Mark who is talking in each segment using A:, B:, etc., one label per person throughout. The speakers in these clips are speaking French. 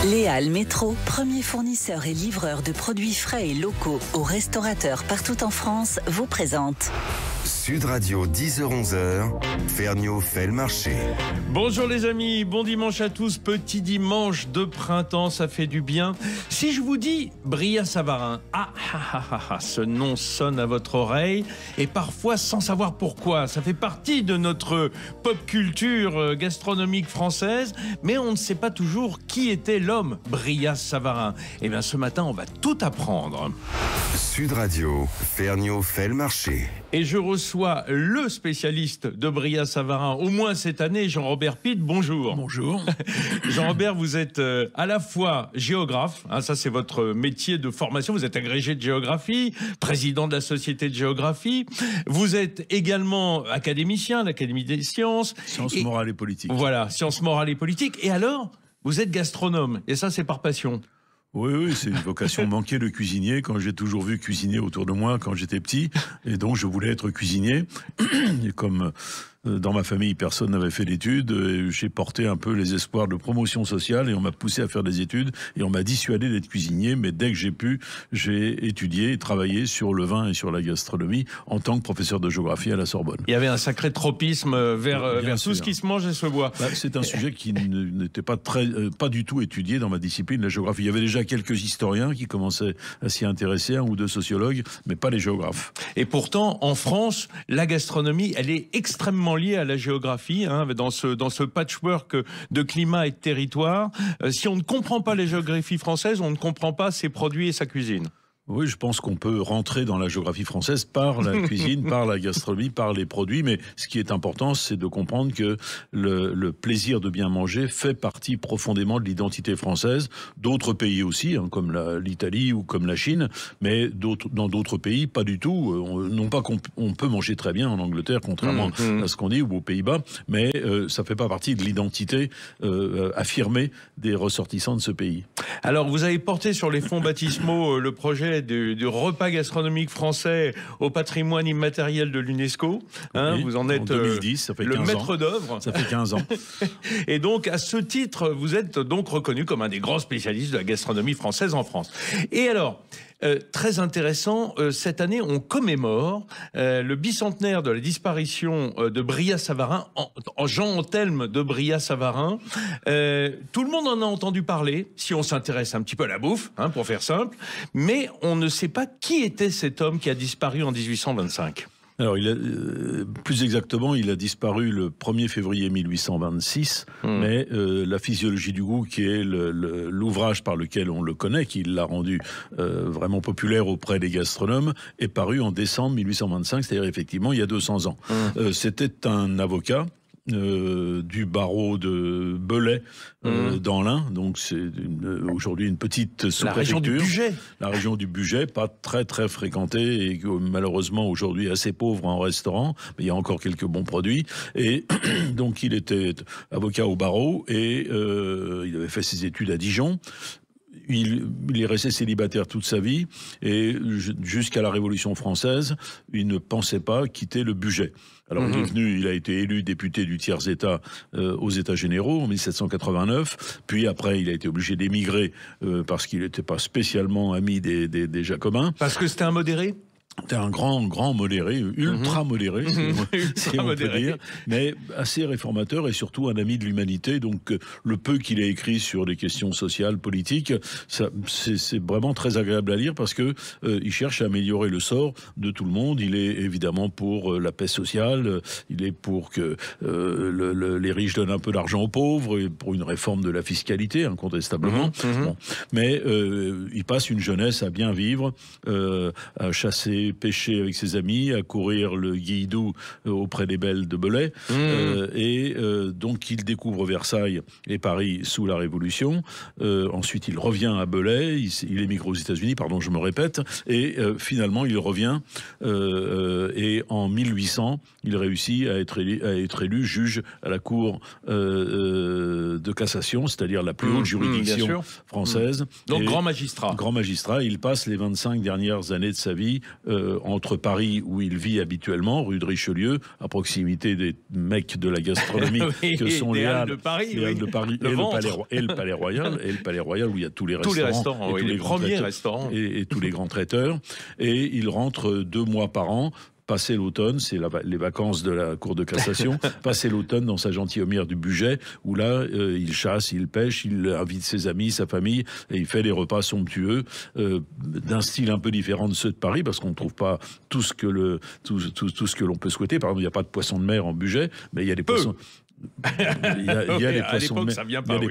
A: Léal Métro, premier fournisseur et livreur de produits frais et locaux aux restaurateurs partout en France, vous présente
B: Sud Radio 10h-11h, Vergniaud fait le marché.
C: Bonjour les amis, bon dimanche à tous, petit dimanche de printemps, ça fait du bien. Si je vous dis Brillat-Savarin, ce nom sonne à votre oreille et parfois sans savoir pourquoi. Ça fait partie de notre pop culture gastronomique française, mais on ne sait pas toujours qui était l'homme Brillat-Savarin. Et bien ce matin, on va tout apprendre.
B: Sud Radio, Vergniaud fait le marché.
C: Et je reçois le spécialiste de Brillat-Savarin, au moins cette année, Jean-Robert Pitt. Bonjour.
D: Bonjour.
C: Jean-Robert, vous êtes à la fois géographe, ça c'est votre métier de formation, vous êtes agrégé de géographie, président de la Société de géographie, vous êtes également académicien, l'Académie des sciences.
D: Sciences morales et politiques.
C: Voilà, sciences morales et politiques. Et alors, vous êtes gastronome, et ça c'est par passion.
D: Oui, c'est une vocation manquée de cuisinier, quand j'ai toujours vu cuisiner autour de moi quand j'étais petit, et donc je voulais être cuisinier. Et comme dans ma famille, personne n'avait fait d'études, j'ai porté un peu les espoirs de promotion sociale et on m'a poussé à faire des études et on m'a dissuadé d'être cuisinier, mais dès que j'ai pu, j'ai étudié et travaillé sur le vin et sur la gastronomie en tant que professeur de géographie à la Sorbonne.
C: Il y avait un sacré tropisme vers tout ce qui se mange et se boit.
D: C'est un sujet qui n'était pas du tout étudié dans ma discipline, la géographie. Il y avait déjà quelques historiens qui commençaient à s'y intéresser, un ou deux sociologues, mais pas les géographes.
C: Et pourtant, en France, la gastronomie, elle est extrêmement liée à la géographie, dans ce patchwork de climat et de territoire. Si on ne comprend pas la géographie française, on ne comprend pas ses produits et sa cuisine.
D: Oui, je pense qu'on peut rentrer dans la géographie française par la cuisine, par la gastronomie, par les produits, mais ce qui est important, c'est de comprendre que le plaisir de bien manger fait partie profondément de l'identité française, d'autres pays aussi, comme l'Italie ou comme la Chine, mais dans d'autres pays, pas du tout. Non pas qu'on peut manger très bien en Angleterre, contrairement à ce qu'on dit, ou aux Pays-Bas, mais ça fait pas partie de l'identité affirmée des ressortissants de ce pays.
C: Alors, vous avez porté sur les fonds baptismaux le projet du repas gastronomique français au patrimoine immatériel de l'UNESCO.
D: Oui,
C: vous en êtes
D: 2010, ça fait
C: le
D: 15
C: maître d'œuvre.
D: Ça fait 15 ans.
C: Et donc, à ce titre, vous êtes donc reconnu comme un des grands spécialistes de la gastronomie française en France. Et alors, très intéressant, cette année, on commémore le bicentenaire de la disparition de Brillat-Savarin, Jean-Anthelme de Brillat-Savarin. Tout le monde en a entendu parler, si on s'intéresse un petit peu à la bouffe, pour faire simple, mais on ne sait pas qui était cet homme qui a disparu en 1825.
D: Alors, plus exactement, il a disparu le 1er février 1826, mais la physiologie du goût, qui est l'ouvrage par lequel on le connaît, qui l'a rendu vraiment populaire auprès des gastronomes, est paru en décembre 1825, c'est-à-dire effectivement il y a 200 ans. C'était un avocat du barreau de Belay dans l'Ain, donc c'est aujourd'hui une petite sous-préfecture.
C: La région du Bugey.
D: La région du Bugey, pas très très fréquentée et malheureusement aujourd'hui assez pauvre en restaurant, mais il y a encore quelques bons produits. Et donc il était avocat au barreau et il avait fait ses études à Dijon. Il est resté célibataire toute sa vie et jusqu'à la Révolution française, il ne pensait pas quitter le Bugey. Alors il a été élu député du tiers-État aux États généraux en 1789, puis après il a été obligé d'émigrer parce qu'il n'était pas spécialement ami des Jacobins.
C: Parce que c'était un modéré ?
D: C'était un grand modéré, ultra modéré, si on peut dire, mais assez réformateur et surtout un ami de l'humanité. Donc le peu qu'il a écrit sur les questions sociales, politiques, c'est vraiment très agréable à lire parce que il cherche à améliorer le sort de tout le monde. Il est évidemment pour la paix sociale, il est pour que les riches donnent un peu d'argent aux pauvres et pour une réforme de la fiscalité, incontestablement. Bon. Mais il passe une jeunesse à bien vivre, à chasser, pêcher avec ses amis, à courir le guilledou auprès des belles de Belay. Donc il découvre Versailles et Paris sous la Révolution. Ensuite il revient à Belay, il émigre aux États-Unis, pardon je me répète, et finalement il revient et en 1800 il réussit à être élu juge à la Cour de cassation, c'est-à-dire la plus haute juridiction française.
C: Donc
D: et
C: grand magistrat.
D: Grand magistrat, il passe les 25 dernières années de sa vie entre Paris, où il vit habituellement, rue de Richelieu, à proximité des mecs de la gastronomie, que sont les Halles de Paris, et le Palais Royal, où il y a tous les restaurants,
C: les premiers restaurants,
D: et tous les grands traiteurs. Et il rentre 2 mois par an. Passer l'automne, c'est les vacances de la Cour de cassation, passer l'automne dans sa gentilhommière du Bugey, où là, il chasse, il pêche, il invite ses amis, sa famille, et il fait des repas somptueux, d'un style un peu différent de ceux de Paris, parce qu'on ne trouve pas tout ce que l'on peut souhaiter. Par exemple, il n'y a pas de poissons de mer en Bugey, mais il y a des poissons... Il y a des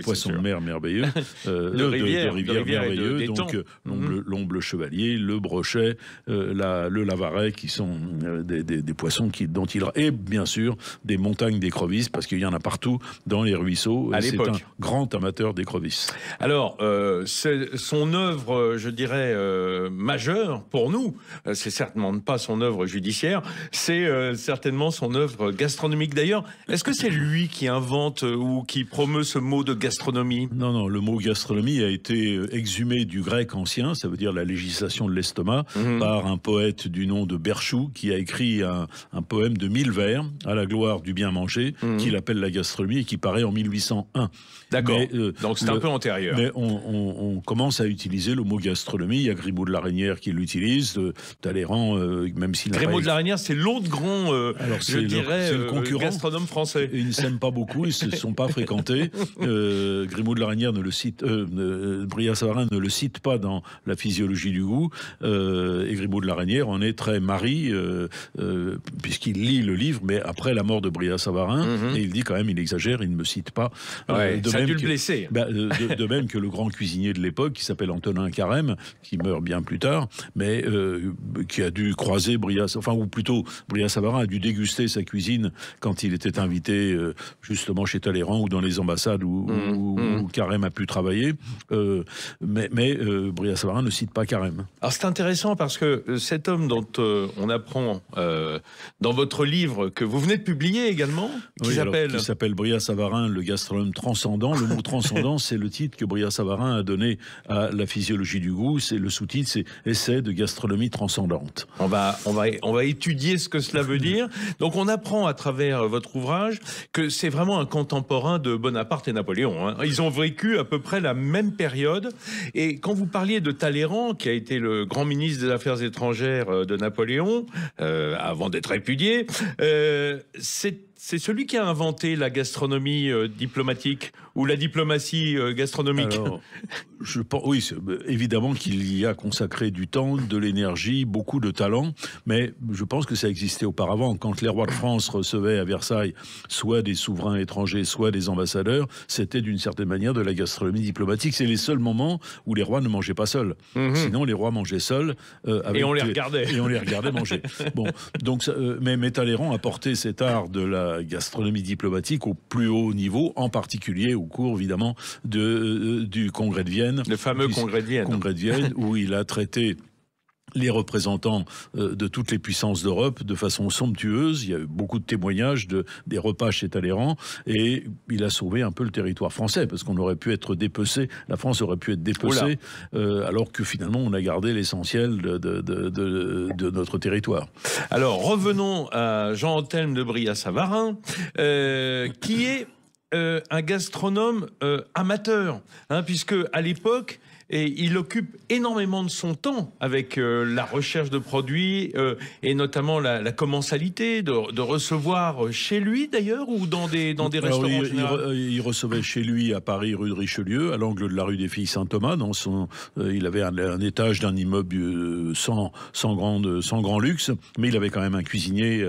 D: poissons de mer merveilleux, de rivière merveilleux, donc l'omble chevalier, le brochet, le lavaret, qui sont des poissons dont il... Et bien sûr, des montagnes d'écrevisses, parce qu'il y en a partout dans les ruisseaux. C'est un grand amateur d'écrevisses.
C: Alors, c'est son œuvre, je dirais, majeure pour nous. C'est certainement pas son œuvre judiciaire, c'est certainement son œuvre gastronomique. D'ailleurs, est-ce que c'est lui qui invente ou qui promeut ce mot de gastronomie?
D: Non, le mot gastronomie a été exhumé du grec ancien, ça veut dire la législation de l'estomac, par un poète du nom de Berchoux, qui a écrit un poème de 1000 vers à la gloire du bien manger, qu'il appelle la gastronomie, et qui paraît en 1801.
C: D'accord, donc c'est un peu antérieur.
D: Mais on commence à utiliser le mot gastronomie. Il y a Grimaud de la Reynière qui l'utilise, Talleyrand, même s'il n'a pas...
C: Grimaud de la Reynière, c'est l'autre grand, je dirais, gastronome français.
D: Ils ne s'aiment pas beaucoup, ils ne se sont pas fréquentés. Grimaud de la Reynière ne le cite, Brillat-Savarin ne le cite pas dans la physiologie du goût, et Grimaud de la Reynière en est très mari, puisqu'il lit le livre, mais après la mort de Brillat-Savarin, et il dit quand même, il exagère, il ne me cite pas.
C: Ça a dû le blesser.
D: De même que le grand cuisinier de l'époque, qui s'appelle Antonin Carême, qui meurt bien plus tard, mais qui a dû croiser ou plutôt Brillat-Savarin a dû déguster sa cuisine quand il était invité justement chez Talleyrand ou dans les ambassades où Carême a pu travailler. Mais Brillat-Savarin ne cite pas Carême.
C: Alors c'est intéressant parce que cet homme dont on apprend dans votre livre que vous venez de publier également, qui
D: s'appelle Brillat-Savarin, le gastronome transcendant. Le mot transcendant, c'est le titre que Brillat-Savarin a donné à la physiologie du goût. C'est le sous-titre, c'est Essai de gastronomie transcendante.
C: On va étudier ce que cela veut dire. Donc on apprend à travers votre ouvrage que c'est vraiment un contemporain de Bonaparte et Napoléon. Hein. Ils ont vécu à peu près la même période. Et quand vous parliez de Talleyrand, qui a été le grand ministre des Affaires étrangères de Napoléon, avant d'être répudié, c'est celui qui a inventé la gastronomie diplomatique ou la diplomatie gastronomique.
D: Alors, oui, évidemment qu'il y a consacré du temps, de l'énergie, beaucoup de talent, mais je pense que ça existait auparavant. Quand les rois de France recevaient à Versailles soit des souverains étrangers, soit des ambassadeurs, c'était d'une certaine manière de la gastronomie diplomatique. C'est les seuls moments où les rois ne mangeaient pas seuls. Sinon, les rois mangeaient seuls.
C: Et on les regardait.
D: Et on les regardait manger. Bon, donc, mais Talleyrand a porté cet art de la gastronomie diplomatique au plus haut niveau, en particulier au cours, évidemment, du Congrès de Vienne.
C: Le fameux Congrès de Vienne.
D: Congrès de Vienne, où il a traité les représentants de toutes les puissances d'Europe de façon somptueuse. Il y a eu beaucoup de témoignages des repas chez Talleyrand, et il a sauvé un peu le territoire français, parce qu'on aurait pu être dépecé, la France aurait pu être dépecée, alors que finalement on a gardé l'essentiel de notre territoire.
C: Alors revenons à Jean-Anthelme de Brillat-Savarin, qui est un gastronome amateur, puisque à l'époque, il occupe énormément de son temps avec la recherche de produits et notamment la commensalité, de recevoir chez lui d'ailleurs ou dans des restaurants.
D: Il recevait chez lui à Paris, rue de Richelieu, à l'angle de la rue des Filles Saint-Thomas. Il avait un étage d'un immeuble sans grand luxe, mais il avait quand même un cuisinier,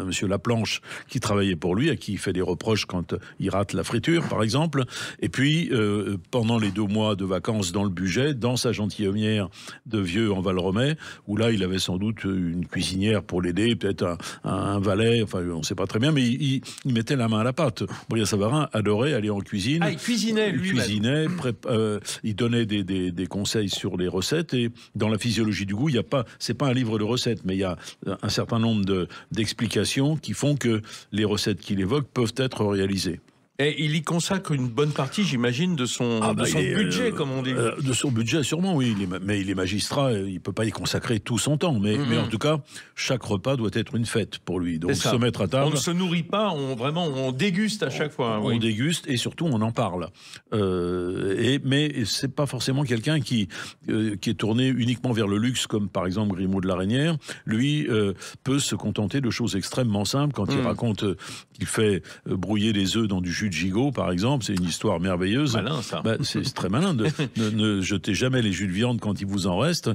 D: monsieur Laplanche, qui travaillait pour lui, à qui il fait des reproches quand il rate la friture, par exemple. Et puis, pendant les 2 mois de vacances dans le Bugey, dans sa gentilhommière de Vieux en Val-Romey, où là il avait sans doute une cuisinière pour l'aider, peut-être un valet, enfin on ne sait pas très bien, mais il mettait la main à la pâte. Brillat-Savarin adorait aller en cuisine.
C: Il cuisinait lui-même.
D: Il donnait des conseils sur les recettes, et dans la physiologie du goût, c'est pas un livre de recettes, mais il y a un certain nombre d'explications qui font que les recettes qu'il évoque peuvent être réalisées.
C: Et il y consacre une bonne partie, j'imagine, de son budget, comme on dit.
D: De son budget, sûrement, oui. Mais il est magistrat, il ne peut pas y consacrer tout son temps. Mais en tout cas, chaque repas doit être une fête pour lui. Donc se mettre à table...
C: On ne se nourrit pas, on déguste à chaque fois.
D: On déguste et surtout on en parle. Mais ce n'est pas forcément quelqu'un qui est tourné uniquement vers le luxe, comme par exemple Grimaud de la Reynière. Lui peut se contenter de choses extrêmement simples. Quand il raconte qu'il fait brouiller des œufs dans du jus de gigot, par exemple, c'est une histoire merveilleuse.
C: Malin, ça.
D: C'est très malin. Ne jetez jamais les jus de viande quand il vous en reste.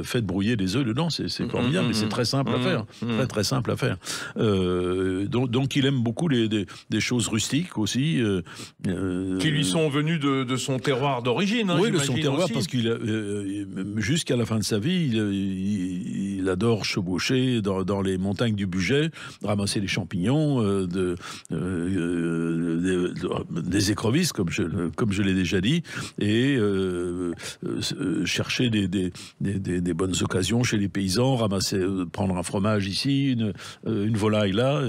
D: Faites brouiller des œufs dedans. C'est formidable, mais c'est très simple à faire. Très très simple à faire. Donc il aime beaucoup des choses rustiques aussi.
C: Qui lui sont venues de son terroir d'origine.
D: Oui, de son terroir, aussi. Parce qu'il jusqu'à la fin de sa vie, il adore chevaucher dans les montagnes du Bugey, ramasser des champignons, des écrevisses, comme je l'ai déjà dit, et chercher des bonnes occasions chez les paysans, prendre un fromage ici, une volaille là.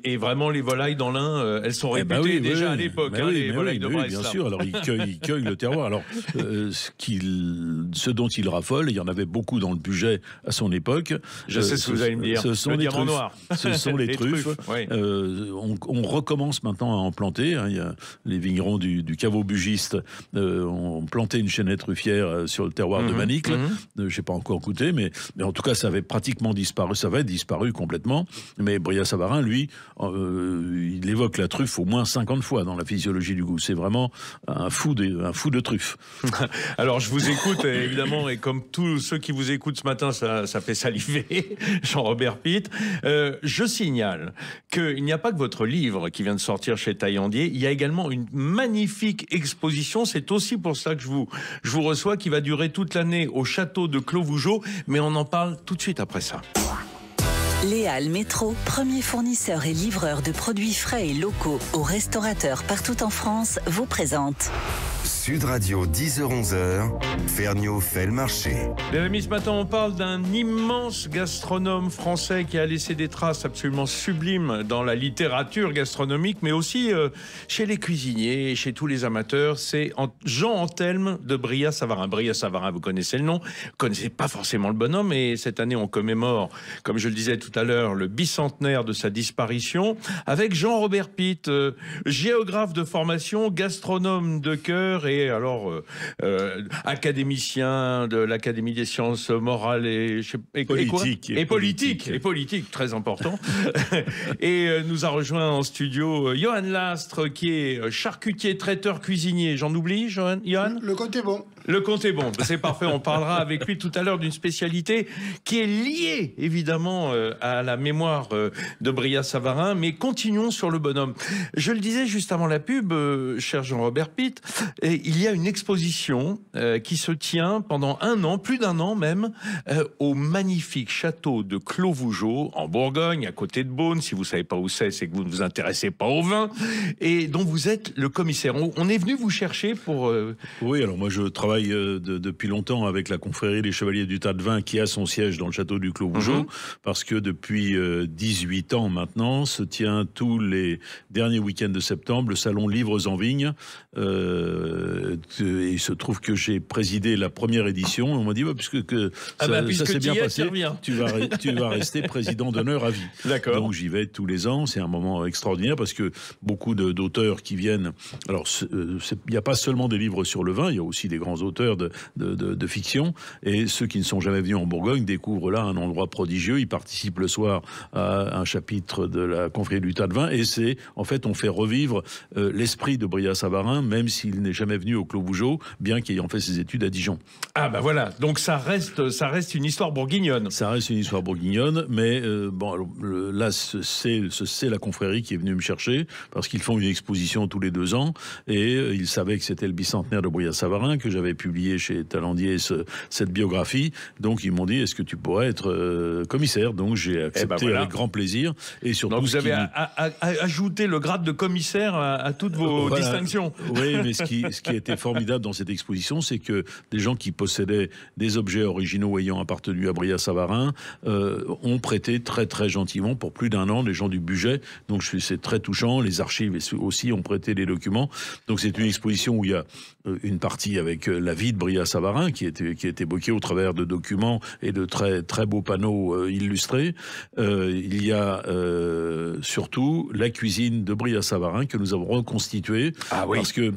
D: Et
C: vraiment, les volailles dans l'Ain, elles sont réputées déjà à l'époque, les volailles de Brest.
D: Bien sûr, alors il cueille le terroir. Alors, ce dont il raffole, il y en avait beaucoup dans le Bugey à son époque.
C: Je sais ce que vous allez me dire.
D: Ce sont les truffes. Noir. Ce sont les truffes. Oui. On recommence maintenant à en planter. Il y a les vignerons du caveau bugiste ont planté une chaînette truffière sur le terroir de Manicle. Je n'ai pas encore goûté, mais en tout cas, ça avait pratiquement disparu. Ça avait disparu complètement. Mais Brillat-Savarin, lui, il évoque la truffe au moins 50 fois dans la physiologie du goût. C'est vraiment un fou de truffe.
C: Alors, je vous écoute, évidemment, et comme tous ceux qui vous écoutent ce matin, ça fait saliver, Jean-Robert Pitt. Je signale qu'il n'y a pas que votre livre qui vient de sortir chez Taillandier, il y a également une magnifique exposition. C'est aussi pour ça que je vous reçois, qui va durer toute l'année au château de Clos-Vougeot, mais on en parle tout de suite après ça.
A: Léal Métro, premier fournisseur et livreur de produits frais et locaux aux restaurateurs partout en France, vous présente
B: Sud Radio, 10h-11h, Ferniaud fait le marché.
C: Les amis, ce matin, on parle d'un immense gastronome français qui a laissé des traces absolument sublimes dans la littérature gastronomique, mais aussi chez les cuisiniers et chez tous les amateurs. C'est Jean-Anthelme de Brillat-Savarin. Brillat-Savarin, vous connaissez le nom, vous ne connaissez pas forcément le bonhomme, et cette année, on commémore, comme je le disais tout à l'heure, le bicentenaire de sa disparition, avec Jean-Robert Pitt, géographe de formation, gastronome de cœur, et alors académicien de l'Académie des sciences morales et politique, très important. Et nous a rejoint en studio Johan Lastre, qui est charcutier, traiteur, cuisinier. J'en oublie, Johan?
E: Le compte est bon.
C: Le compte est bon, c'est parfait. On parlera avec lui tout à l'heure d'une spécialité qui est liée évidemment à la mémoire de Brillat-Savarin, mais continuons sur le bonhomme. Je le disais juste avant la pub, cher Jean-Robert Pitt, il y a une exposition qui se tient pendant un an, plus d'un an même, au magnifique château de Clos-Vougeot, en Bourgogne, à côté de Beaune. Si vous ne savez pas où c'est que vous ne vous intéressez pas au vin, et dont vous êtes le commissaire. On est venu vous chercher pour...
D: Oui, alors moi je travaille depuis longtemps avec la confrérie des Chevaliers du Tas de Vin, qui a son siège dans le château du Clos-Vougeot, parce que depuis 18 ans maintenant se tient tous les derniers week-ends de septembre le salon Livres en Vigne. Et il se trouve que j'ai présidé la première édition. On m'a dit puisque ça s'est bien passé, tu vas rester président d'honneur à vie.
C: D'accord.
D: Donc j'y vais tous les ans. C'est un moment extraordinaire parce que beaucoup d'auteurs qui viennent. Alors il n'y a pas seulement des livres sur le vin, il y a aussi des grands auteurs de fiction, et ceux qui ne sont jamais venus en Bourgogne découvrent là un endroit prodigieux. Ils participent le soir à un chapitre de la confrérie du Tas de Vin, et en fait on fait revivre l'esprit de Brillat-Savarin, même s'il n'est jamais venu au Clos-Vougeot, bien qu'ayant fait ses études à Dijon.
C: Ah ben voilà, donc ça reste une histoire bourguignonne.
D: Ça reste une histoire bourguignonne, mais là c'est la confrérie qui est venue me chercher, parce qu'ils font une exposition tous les 2 ans, et ils savaient que c'était le bicentenaire de Brillat-Savarin, que j'avais publié chez Taillandier cette biographie. Donc ils m'ont dit, est-ce que tu pourrais être commissaire? Donc j'ai accepté avec grand plaisir. Et surtout,
C: donc vous avez ajouté le grade de commissaire à toutes vos distinctions.
D: Oui, mais ce ce qui était formidable dans cette exposition, c'est que des gens qui possédaient des objets originaux ayant appartenu à Brillat-Savarin ont prêté très très gentiment pour plus d'1 an, les gens du budget. Donc c'est très touchant. Les archives aussi ont prêté les documents. Donc c'est une exposition où il y a une partie avec la vie de Brillat-Savarin qui est évoquée au travers de documents et de très très beaux panneaux illustrés. Il y a surtout la cuisine de Brillat-Savarin que nous avons reconstituée parce que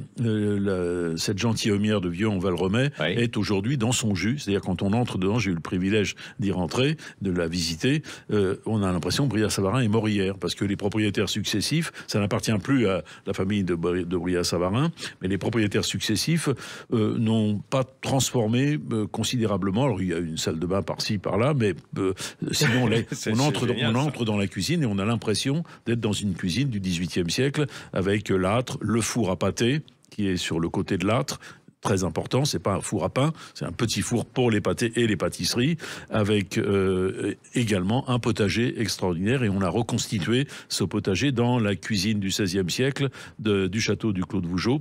D: cette gentilhommière de Vieux-en-Val-Remet est aujourd'hui dans son jus. C'est-à-dire quand on entre dedans, j'ai eu le privilège d'y rentrer, de la visiter, on a l'impression que Brillat-Savarin est mort hier parce que les propriétaires successifs, ça n'appartient plus à la famille de Brillat-Savarin, mais les propriétaires successifs n'ont pas transformé considérablement. Alors il y a une salle de bain par-ci, par-là, mais sinon on entre dans la cuisine et on a l'impression d'être dans une cuisine du XVIIIe siècle avec l'âtre, le four à pâté qui est sur le côté de l'âtre. Très important, c'est pas un four à pain, c'est un petit four pour les pâtés et les pâtisseries, avec également un potager extraordinaire. Et on a reconstitué ce potager dans la cuisine du XVIe siècle du château du Clos de Vougeot.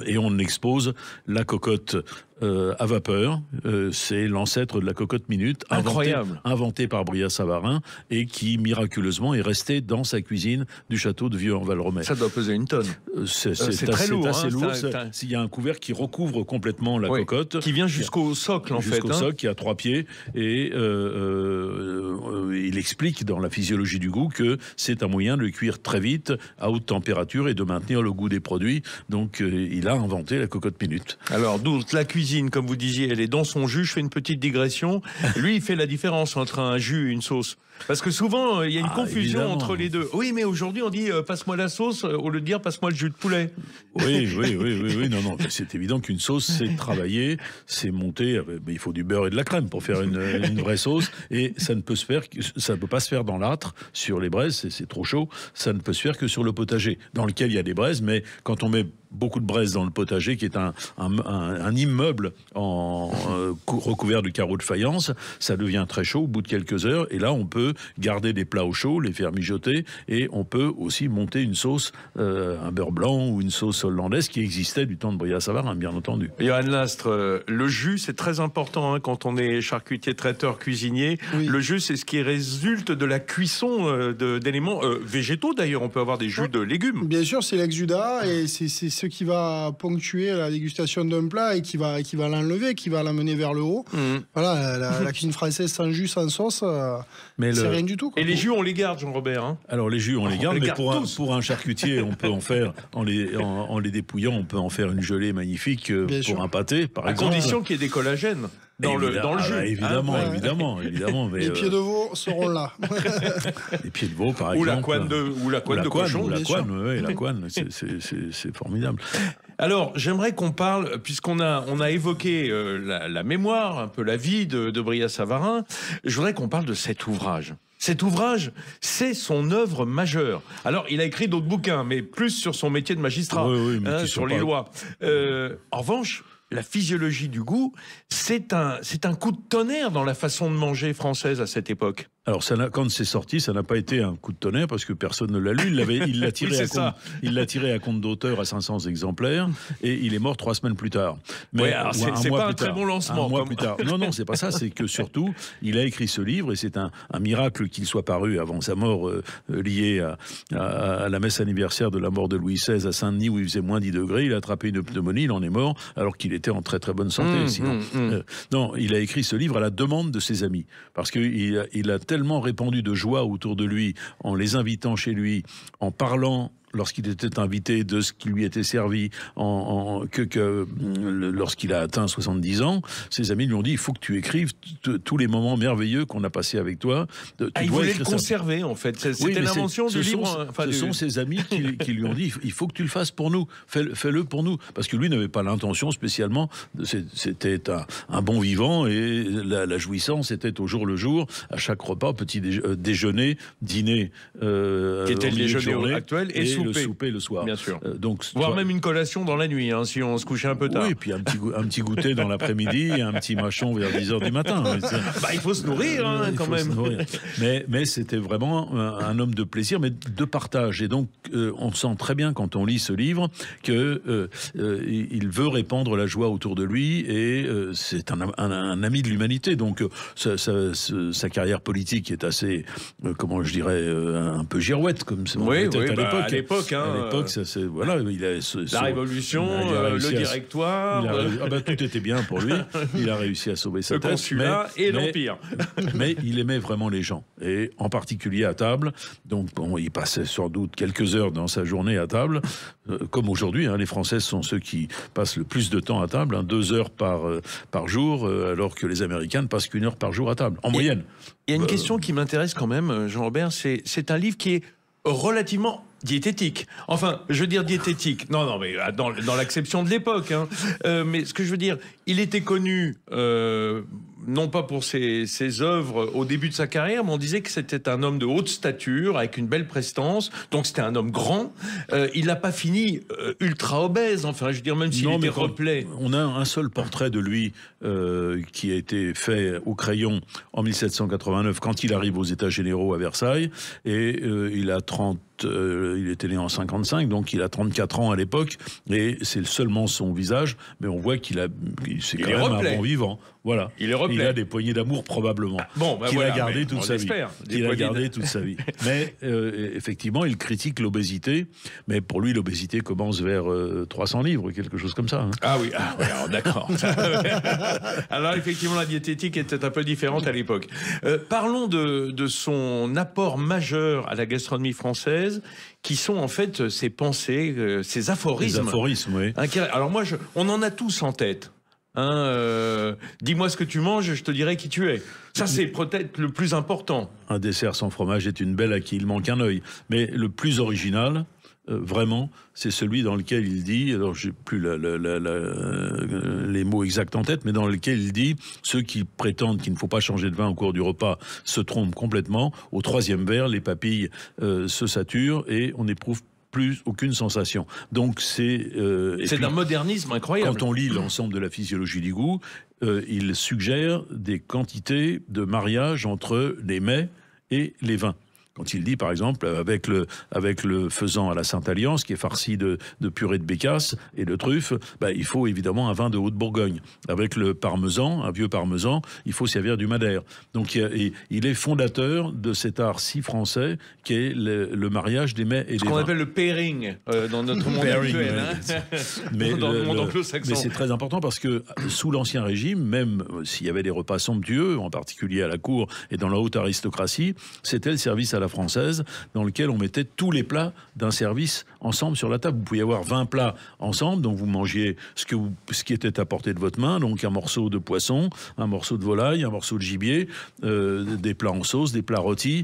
D: Et on expose la cocotte à vapeur. C'est l'ancêtre de la cocotte minute, inventée par Brillat-Savarin et qui miraculeusement est resté dans sa cuisine du château de Vieux-en-Val-Remet.
C: Ça doit peser une tonne.
D: C'est très lourd. C'est assez lourd. Il y a un couvercle qui recouvre complètement la cocotte.
C: Qui vient jusqu'au socle, en fait.
D: Jusqu'au socle, qui a 3 pieds. Et il explique dans la physiologie du goût que c'est un moyen de le cuire très vite, à haute température, et de maintenir le goût des produits. Donc, il a inventé la cocotte minute.
C: Alors, d'où la cuisine, comme vous disiez, elle est dans son jus. Je fais une petite digression. Lui, il fait la différence entre un jus et une sauce. Parce que souvent, il y a une confusion entre les deux. Oui, mais aujourd'hui, on dit passe-moi la sauce au lieu de dire passe-moi le jus de poulet.
D: Oui. Non, c'est évident qu'une sauce, c'est travailler, c'est monter. Mais il faut du beurre et de la crème pour faire une vraie sauce. Et ça ne peut pas se faire dans l'âtre, sur les braises, c'est trop chaud. Ça ne peut se faire que sur le potager, dans lequel il y a des braises. Mais quand on met beaucoup de braises dans le potager, qui est un immeuble recouvert de carreaux de faïence, ça devient très chaud au bout de quelques heures. Et là, on peut garder des plats au chaud, les faire mijoter, et on peut aussi monter une sauce, un beurre blanc ou une sauce hollandaise qui existait du temps de Brillat-Savarin, bien entendu.
C: Johan Lastre, le jus, c'est très important quand on est charcutier, traiteur, cuisinier. Oui. Le jus, c'est ce qui résulte de la cuisson d'éléments végétaux. D'ailleurs, on peut avoir des jus de légumes.
E: Bien sûr, c'est l'exudat et c'est ce qui va ponctuer la dégustation d'un plat et qui va l'enlever, qui va l'amener vers le haut. Voilà, la cuisine française sans jus, sans sauce, c'est rien du tout.
C: Et les jus, on les garde, Jean-Robert.
D: Alors les jus, on les garde, mais pour un charcutier, on peut en faire, en les dépouillant, on peut en faire une gelée magnifique pour un pâté, par exemple.
C: À condition qu'il y ait des collagènes. Dans le jus.
D: Évidemment. Mais
E: les pieds de veau seront là.
D: Les pieds de veau, par exemple.
C: Ou la couenne de cochon.
D: La couenne, c'est formidable.
C: Alors, j'aimerais qu'on parle, puisqu'on a évoqué la mémoire, un peu la vie de Brillat-Savarin, je voudrais qu'on parle de cet ouvrage. Cet ouvrage, c'est son œuvre majeure. Alors, il a écrit d'autres bouquins, mais plus sur son métier de magistrat, sur les lois. En revanche, la physiologie du goût, c'est un coup de tonnerre dans la façon de manger française à cette époque.
D: Alors, quand c'est sorti, ça n'a pas été un coup de tonnerre parce que personne ne l'a lu. Il l'a tiré à compte d'auteur à 500 exemplaires et il est mort 3 semaines plus tard.
C: Mais c'est pas un très bon lancement.
D: Un mois plus tard. Non, c'est pas ça. C'est que surtout, il a écrit ce livre et c'est un miracle qu'il soit paru avant sa mort, lié à la messe anniversaire de la mort de Louis XVI à Saint-Denis où il faisait moins 10 degrés. Il a attrapé une pneumonie, il en est mort alors qu'il était en très très bonne santé. Non, il a écrit ce livre à la demande de ses amis parce qu'il a tellement répandu de joie autour de lui en les invitant chez lui, en parlant lorsqu'il était invité de ce qui lui était servi lorsqu'il a atteint 70 ans, ses amis lui ont dit il faut que tu écrives tous les moments merveilleux qu'on a passés avec toi.
C: Il voulait le conserver en fait. C'était l'invention du livre.
D: Ce sont ses amis qui lui ont dit il faut que tu le fasses pour nous, fais-le pour nous. Parce que lui n'avait pas l'intention spécialement, c'était un bon vivant et la jouissance était au jour le jour, à chaque repas, petit déjeuner, dîner.
C: Qui était le déjeuner actuel et souvent
D: le souper le soir.
C: Bien sûr.
D: Donc,
C: voire même une collation dans la nuit, hein, si on se couchait un peu tard.
D: Oui, et puis un petit goûter dans l'après-midi et un petit machon vers 10h du matin.
C: Il faut se nourrir quand même.
D: Mais c'était vraiment un homme de plaisir, mais de partage. Et donc, on sent très bien quand on lit ce livre qu'il veut répandre la joie autour de lui et c'est un ami de l'humanité. Donc, sa carrière politique est assez, comment je dirais, un peu girouette, comme c'est
C: à l'époque.
D: À l'époque, voilà,
C: la Révolution, le Directoire.
D: Tout était bien pour lui. Il a réussi à sauver sa tête.
C: Le consulat et l'Empire.
D: Mais il aimait vraiment les gens, et en particulier à table. Donc, il passait sans doute quelques heures dans sa journée à table, comme aujourd'hui. Les Français sont ceux qui passent le plus de temps à table, 2 heures par jour, alors que les Américains ne passent qu'1 heure par jour à table, en moyenne.
C: Il y a une question qui m'intéresse quand même, Jean-Robert, c'est un livre qui est relativement diététique. Enfin, je veux dire diététique. Non, mais dans l'acception de l'époque. Mais ce que je veux dire, il était connu, non pas pour ses œuvres au début de sa carrière, mais on disait que c'était un homme de haute stature, avec une belle prestance. Donc c'était un homme grand. Il n'a pas fini ultra obèse. Enfin, je veux dire, même s'il était replet.
D: On a un seul portrait de lui qui a été fait au crayon en 1789, quand il arrive aux États généraux à Versailles. Et il a il était né en 55, donc il a 34 ans à l'époque, et c'est seulement son visage, mais on voit c'est quand même un bon vivant. Voilà.
C: Il est replet.
D: Il a des poignées d'amour probablement, qu'il a gardé toute sa vie. Mais effectivement, il critique l'obésité, mais pour lui, l'obésité commence vers 300 livres, quelque chose comme ça.
C: Ah oui, d'accord. Alors effectivement, la diététique était un peu différente à l'époque. Parlons de son apport majeur à la gastronomie française, qui sont en fait ses pensées, ses aphorismes.
D: Les aphorismes, oui.
C: Alors moi, on en a tous en tête. Dis-moi ce que tu manges, je te dirai qui tu es. Ça, c'est peut-être le plus important.
D: Un dessert sans fromage est une belle à qui il manque un œil. Mais le plus original, vraiment, c'est celui dans lequel il dit, alors j'ai plus les mots exacts en tête, mais dans lequel il dit: ceux qui prétendent qu'il ne faut pas changer de vin au cours du repas se trompent complètement. Au 3e verre, les papilles se saturent et on n'éprouve plus aucune sensation. Donc c'est
C: d'un modernisme incroyable.
D: Quand on lit l'ensemble de la physiologie du goût, il suggère des quantités de mariage entre les mets et les vins. Quand il dit, par exemple, avec le faisan à la Sainte-Alliance, qui est farci de purée de bécasse et de truffes, il faut évidemment un vin de Haute-Bourgogne. Avec le parmesan, un vieux parmesan, il faut servir du madère. Donc il est fondateur de cet art si français qu'est le mariage des mets et des vins. Ce
C: qu'on appelle le pairing dans notre monde actuel.
D: Mais
C: dans le monde anglo-saxon.
D: Mais c'est très important parce que sous l'Ancien Régime, même s'il y avait des repas somptueux, en particulier à la cour et dans la haute aristocratie, c'était le service à la française, dans lequel on mettait tous les plats d'un service ensemble sur la table. Vous pouviez avoir 20 plats ensemble, donc vous mangiez ce qui était à portée de votre main, donc un morceau de poisson, un morceau de volaille, un morceau de gibier, des plats en sauce, des plats rôtis,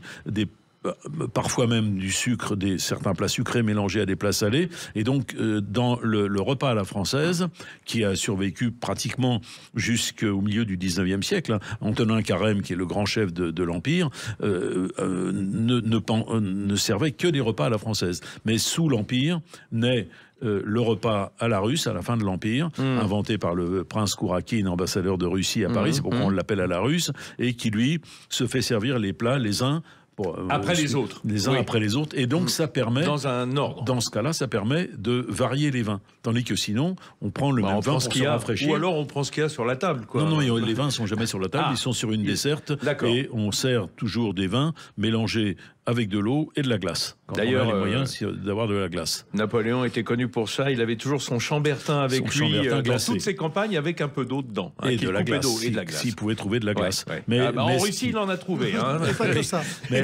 D: parfois même du sucre, certains plats sucrés mélangés à des plats salés. Et donc, dans le repas à la française, qui a survécu pratiquement jusqu'au milieu du 19e siècle, Antonin Carême, qui est le grand chef de l'Empire, ne servait que des repas à la française. Mais sous l'Empire naît le repas à la russe, à la fin de l'Empire, inventé par le prince Kourakine, ambassadeur de Russie à Paris, c'est pourquoi on l'appelle à la russe, et qui, lui, se fait servir les plats les uns
C: après les autres.
D: Les uns après les autres. Et donc, ça permet...
C: Dans un ordre.
D: Dans ce cas-là, ça permet de varier les vins. Tandis que sinon, on prend le même vin pour se rafraîchir.
C: Ou alors, on prend ce qu'il y a sur la table, quoi.
D: Non, les vins ne sont jamais sur la table. Ils sont sur une desserte.
C: D'accord.
D: Et on sert toujours des vins mélangés avec de l'eau et de la glace. D'ailleurs, on a les moyens d'avoir de la glace.
C: Napoléon était connu pour ça. Il avait toujours son chambertin avec lui dans toutes ses campagnes, avec un peu d'eau dedans.
D: Et de la glace. S'il pouvait trouver de la glace.
C: Ouais. Mais en Russie, il en a trouvé.
D: Mais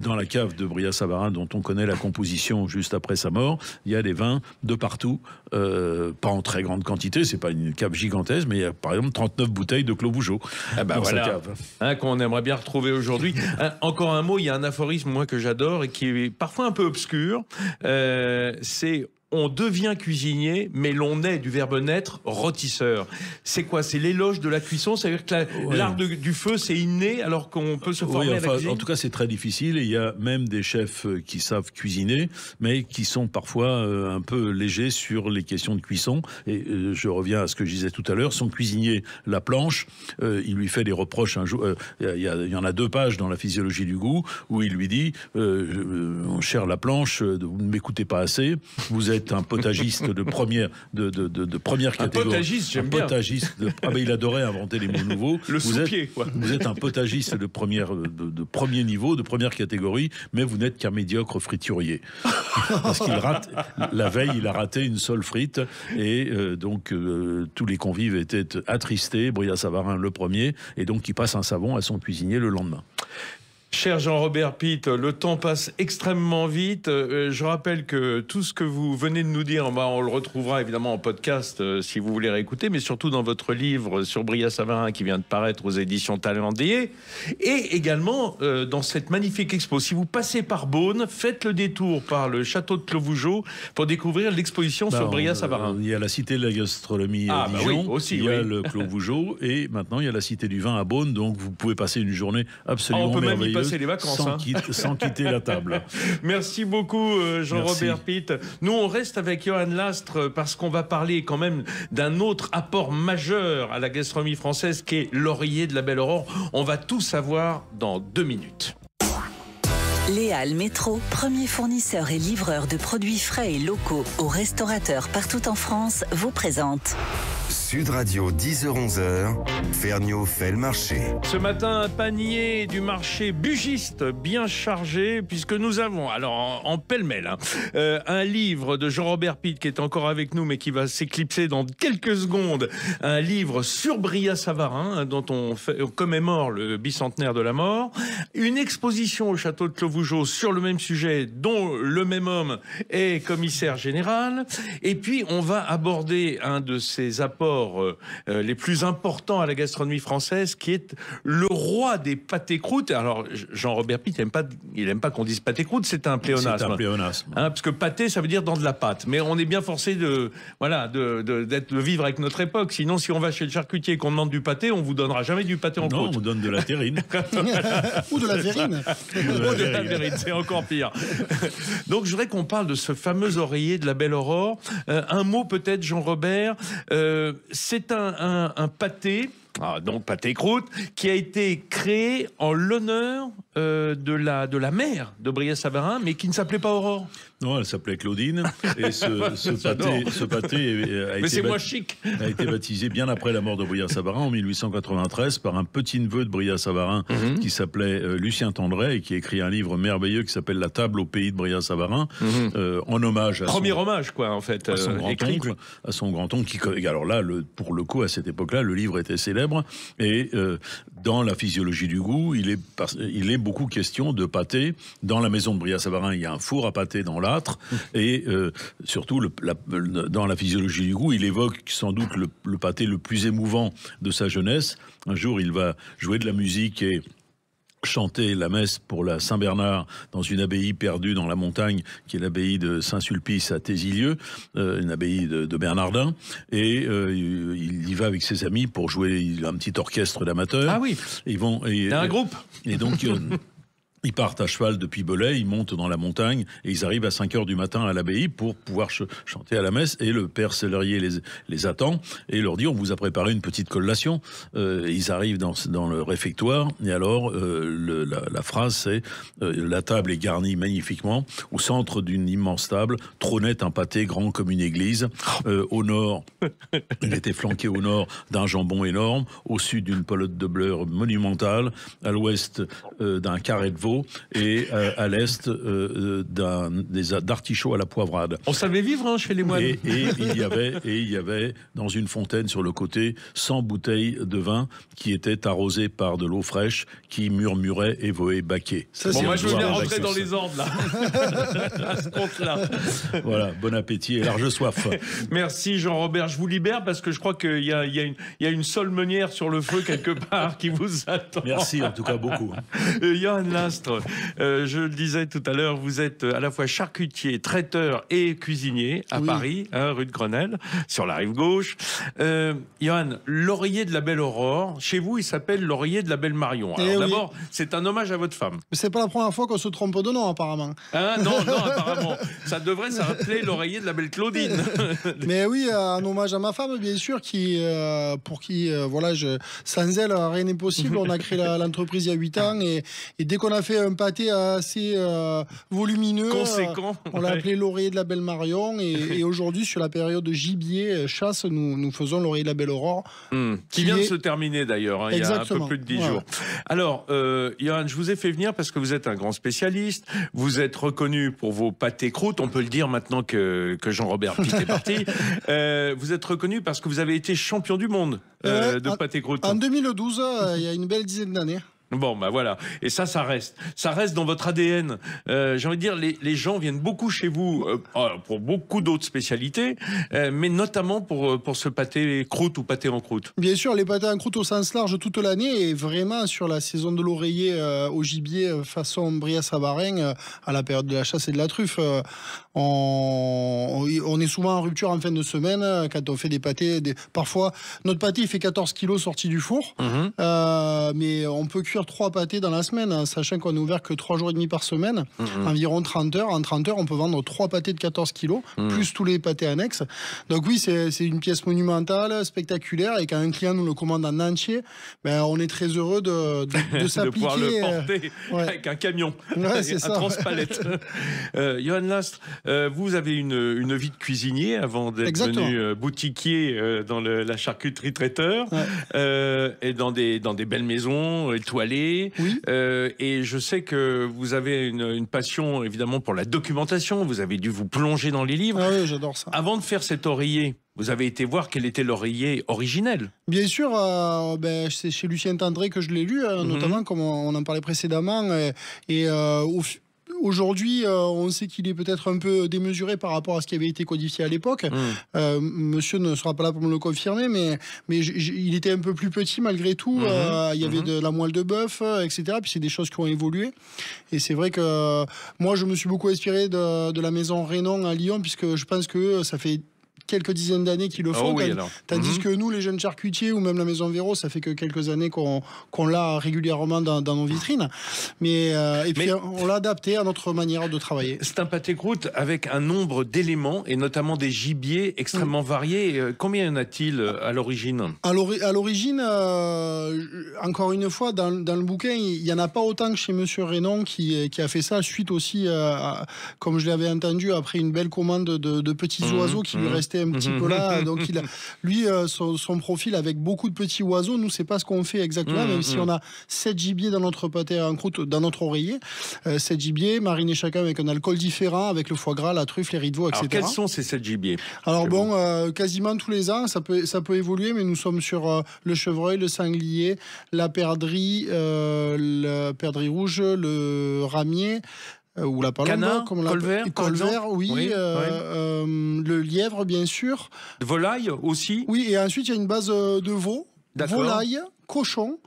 D: dans la cave de Brillat-Savarin, dont on connaît la composition juste après sa mort, il y a des vins de partout, pas en très grande quantité, c'est pas une cave gigantesque, mais il y a par exemple 39 bouteilles de Clos Vougeot dans sa cave.
C: Qu'on aimerait bien retrouver aujourd'hui. Encore un mot, il y a un aphorisme, moi, que j'adore et qui est parfois un peu obscur. C'est: on devient cuisinier, mais l'on est, du verbe naître, rôtisseur. C'est quoi? C'est l'éloge de la cuisson? C'est-à-dire que l'art du feu, c'est inné, alors qu'on peut se former à la cuisine?
D: En tout cas, c'est très difficile. Et il y a même des chefs qui savent cuisiner, mais qui sont parfois un peu légers sur les questions de cuisson. Et je reviens à ce que je disais tout à l'heure. Son cuisinier, la planche, il lui fait des reproches un jour. Il y en a 2 pages dans la physiologie du goût où il lui dit mon cher Laplanche, vous ne m'écoutez pas assez. Vous êtes un potagiste de première catégorie. Un
C: potagiste, j'aime bien.
D: Il adorait inventer les mots nouveaux. Vous êtes un potagiste de premier niveau, de première catégorie, mais vous n'êtes qu'un médiocre friturier. Parce qu'il rate. La veille, il a raté une seule frite et donc tous les convives étaient attristés. Brillat-Savarin le premier, et donc il passe un savon à son cuisinier le lendemain.
C: Cher Jean-Robert Pitt, le temps passe extrêmement vite. Je rappelle que tout ce que vous venez de nous dire, on le retrouvera évidemment en podcast si vous voulez réécouter, mais surtout dans votre livre sur Brillat-Savarin qui vient de paraître aux éditions Talendier, et également dans cette magnifique expo. Si vous passez par Beaune, faites le détour par le château de Clos-Vougeot pour découvrir l'exposition sur Brillat-Savarin.
D: Il y a la Cité de la gastronomie à Dijon,
C: il
D: y a le Clos-Vougeot, et maintenant il y a la Cité du vin à Beaune, donc vous pouvez passer une journée absolument merveilleuse.
C: Les vacances,
D: sans quitter la table.
C: Merci beaucoup Jean-Robert Pitt. Nous on reste avec Johan Lastre parce qu'on va parler quand même d'un autre apport majeur à la gastronomie française qui est l'oreiller de la Belle Aurore. On va tout savoir dans 2 minutes.
A: Léal Métro, premier fournisseur et livreur de produits frais et locaux aux restaurateurs partout en France, vous présente
B: Sud Radio, 10h-11h, Ferniaud fait le marché.
C: Ce matin, un panier du marché bugiste bien chargé, puisque nous avons, alors en pêle-mêle, un livre de Jean-Robert Pitt qui est encore avec nous, mais qui va s'éclipser dans quelques secondes, un livre sur Brillat-Savarin, dont on commémore le bicentenaire de la mort, une exposition au château de Clos-Vougeot sur le même sujet, dont le même homme est commissaire général, et puis on va aborder un de ces apports les plus importants à la gastronomie française, qui est le roi des pâtés-croûtes. Alors, Jean-Robert Pitt, il n'aime pas qu'on dise pâté-croûte, c'est un pléonasme.
D: C'est un pléonasme.
C: Parce que pâté, ça veut dire dans de la pâte. Mais on est bien forcé de vivre avec notre époque. Sinon, si on va chez le charcutier et qu'on demande du pâté, on vous donnera jamais du pâté en croûte.
D: Non, on vous donne de la terrine.
E: Ou de la verrine.
C: Ou de la verrine, c'est encore pire. Donc, je voudrais qu'on parle de ce fameux oreiller de la Belle Aurore. Un mot peut-être, Jean-Robert. C'est un pâté, donc pâté-croûte, qui a été créé en l'honneur de la mère de Brillat-Savarin, mais qui ne s'appelait pas Aurore.
D: Non, elle s'appelait Claudine. Et ce pâté a été baptisé bien après la mort de Brillat-Savarin, en 1893, par un petit-neveu de Brillat-Savarin qui s'appelait Lucien Tendray et qui a écrit un livre merveilleux qui s'appelle La table au pays de Brillat-Savarin, en hommage à son grand-oncle. Alors là, pour le coup, à cette époque-là, le livre était célèbre. Et dans la physiologie du goût, il est beaucoup question de pâté. Dans la maison de Brillat-Savarin, il y a un four à pâté dans l'âtre. Et surtout, dans la physiologie du goût, il évoque sans doute le pâté le plus émouvant de sa jeunesse. Un jour, il va jouer de la musique et chanter la messe pour la Saint-Bernard dans une abbaye perdue dans la montagne, qui est l'abbaye de Saint-Sulpice à Tézilieu, une abbaye de Bernardins, et il y va avec ses amis pour jouer un petit orchestre d'amateurs.
C: Ah oui,
D: il y a un groupe. Et donc... Ils partent à cheval depuis Belay, ils montent dans la montagne et ils arrivent à 5h du matin à l'abbaye pour pouvoir chanter à la messe. Et le père Célérier les attend et leur dit: on vous a préparé une petite collation. Ils arrivent dans le réfectoire et alors la phrase c'est la table est garnie magnifiquement. Au centre d'une immense table trônait un pâté grand comme une église. Au nord, il était flanqué au nord d'un jambon énorme, au sud d'une pelote de beurre monumentale, à l'ouest d'un carré de veau, et à l'est d'artichauts à la poivrade.
C: On savait vivre chez les moines.
D: Et il y avait dans une fontaine sur le côté 100 bouteilles de vin qui étaient arrosées par de l'eau fraîche qui murmurait et voait baquer.
C: Moi je veux bien rentrer dans les ordres là. À ce compte-là.
D: Voilà, bon appétit et large soif.
C: Merci Jean-Robert, je vous libère parce que je crois qu'il y a une seule meunière sur le feu quelque part qui vous attend.
D: Merci en tout cas beaucoup.
C: Johan Lastre, Lastre, je le disais tout à l'heure, vous êtes à la fois charcutier, traiteur et cuisinier à Paris, rue de Grenelle, sur la rive gauche. Johan, l'oreiller de la Belle Aurore, chez vous, il s'appelle l'oreiller de la Belle Marion. Alors d'abord, c'est un hommage à votre femme.
E: Mais c'est pas la première fois qu'on se trompe de nom, apparemment.
C: Hein, non, apparemment. Ça devrait s'appeler l'oreiller de la Belle Claudine.
E: Mais oui, un hommage à ma femme, bien sûr, pour qui, sans elle, rien n'est possible. On a créé l'entreprise il y a 8 ans et dès qu'on a fait un pâté assez volumineux,
C: conséquent,
E: on l'a appelé l'oreiller de la Belle Marion. Et aujourd'hui, sur la période de gibier, chasse, nous faisons l'oreiller de la Belle Aurore.
C: Qui vient de se terminer d'ailleurs, il y a un peu plus de 10 jours. Alors, Johan, je vous ai fait venir parce que vous êtes un grand spécialiste. Vous êtes reconnu pour vos pâtés croûtes. On peut le dire maintenant que Jean-Robert Pitt est parti. Vous êtes reconnu parce que vous avez été champion du monde de pâtés croûtes.
E: En 2012, il y a une belle dizaine d'années.
C: Bon, bah voilà. Et ça reste. Ça reste dans votre ADN. J'ai envie de dire, les gens viennent beaucoup chez vous pour beaucoup d'autres spécialités, mais notamment pour ce pâté croûte ou pâté en croûte.
E: Bien sûr, les pâtés en croûte au sens large toute l'année et vraiment sur la saison de l'oreiller au gibier façon Brias-Savarin à la période de la chasse et de la truffe. On est souvent en rupture en fin de semaine quand on fait des pâtés. Parfois, notre pâté il fait 14 kilos sorti du four, mais on peut cuire 3 pâtés dans la semaine, sachant qu'on est ouvert que 3 jours et demi par semaine, environ 30 heures. En 30 heures, on peut vendre 3 pâtés de 14 kilos, plus tous les pâtés annexes. Donc oui, c'est une pièce monumentale, spectaculaire, et quand un client nous le commande en entier, on est très heureux de s'appliquer.
C: De pouvoir le porter avec un camion,
E: c'est ça.
C: transpalette. Johan Lastre, vous avez une vie de cuisinier avant d'être devenu boutiquier dans la charcuterie traiteur, et dans des belles maisons étoilées. Oui. Et je sais que vous avez une passion évidemment pour la documentation. Vous avez dû vous plonger dans les livres.
E: Ah oui, j'adore ça.
C: Avant de faire cet oreiller, vous avez été voir quel était l'oreiller originel.
E: Bien sûr, c'est chez Lucien Tendré que je l'ai lu, notamment comme on en parlait précédemment. Aujourd'hui, on sait qu'il est peut-être un peu démesuré par rapport à ce qui avait été codifié à l'époque. Monsieur ne sera pas là pour me le confirmer, mais il était un peu plus petit malgré tout. Il y avait de la moelle de bœuf, etc. Puis c'est des choses qui ont évolué. Et c'est vrai que moi, je me suis beaucoup inspiré de la maison Raynon à Lyon, puisque je pense que ça fait quelques dizaines d'années qu'ils le font, tandis que nous, les jeunes charcutiers ou même la maison Véro, ça fait que quelques années qu'on l'a régulièrement dans nos vitrines. Mais on l'a adapté à notre manière de travailler.
C: C'est un pâté croûte avec un nombre d'éléments et notamment des gibiers extrêmement variés. Combien y en a-t-il à l'origine ?
E: À l'origine, encore une fois, dans le bouquin, il n'y en a pas autant que chez Monsieur Raynon qui a fait ça suite aussi, comme je l'avais entendu, après une belle commande de petits oiseaux qui lui restaient un petit peu là. Donc son profil avec beaucoup de petits oiseaux, nous c'est pas ce qu'on fait exactement, même si on a 7 gibiers dans notre pâté en croûte, dans notre oreiller, 7 gibiers marinés chacun avec un alcool différent, avec le foie gras, la truffe, les riz de veau, etc.
C: Alors quels sont ces 7 gibiers?
E: Alors quasiment tous les ans, ça peut évoluer, mais nous sommes sur le chevreuil, le sanglier, la perdrix rouge, le ramier, ou la palombe,
C: canard,
E: colvert, oui, le lièvre, bien sûr.
C: Volaille aussi.
E: Oui, et ensuite il y a une base de veau, volaille, cochon.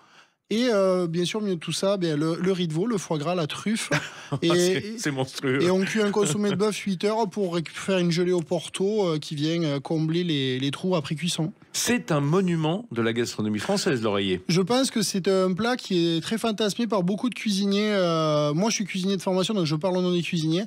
E: Et bien sûr, mieux de tout ça, le riz de veau, le foie gras, la truffe.
C: C'est monstrueux.
E: Et on cuit un consommé de bœuf 8 heures pour faire une gelée au Porto qui vient combler les trous après cuisson.
C: C'est un monument de la gastronomie française, l'oreiller.
E: Je pense que c'est un plat qui est très fantasmé par beaucoup de cuisiniers. Moi, je suis cuisinier de formation, donc je parle au nom des cuisiniers.